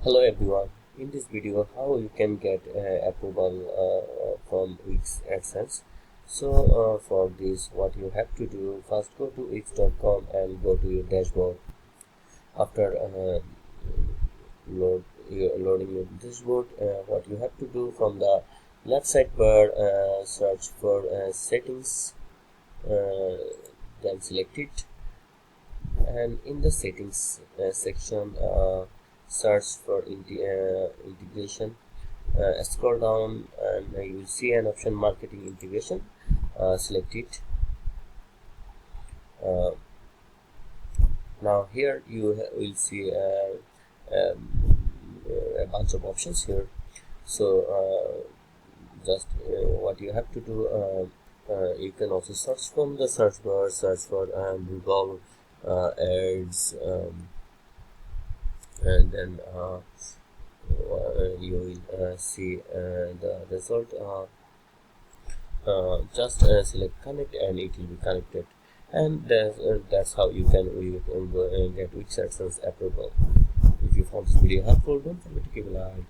Hello everyone. In this video, how you can get approval from Wix Adsense. For this, what you have to do, first go to wix.com and go to your dashboard. After loading your dashboard, what you have to do, from the left side bar, search for settings, then select it, and in the settings section, search for integration. Scroll down and you will see an option marketing integration. Select it. Now here you will see a bunch of options here. Just what you have to do, you can also search from the search bar, search for Google ads, and then you will see the result. Just select connect and it will be connected, and that's how you can go and get Wix Adsense approval. If you found this video helpful, don't forget to give a like.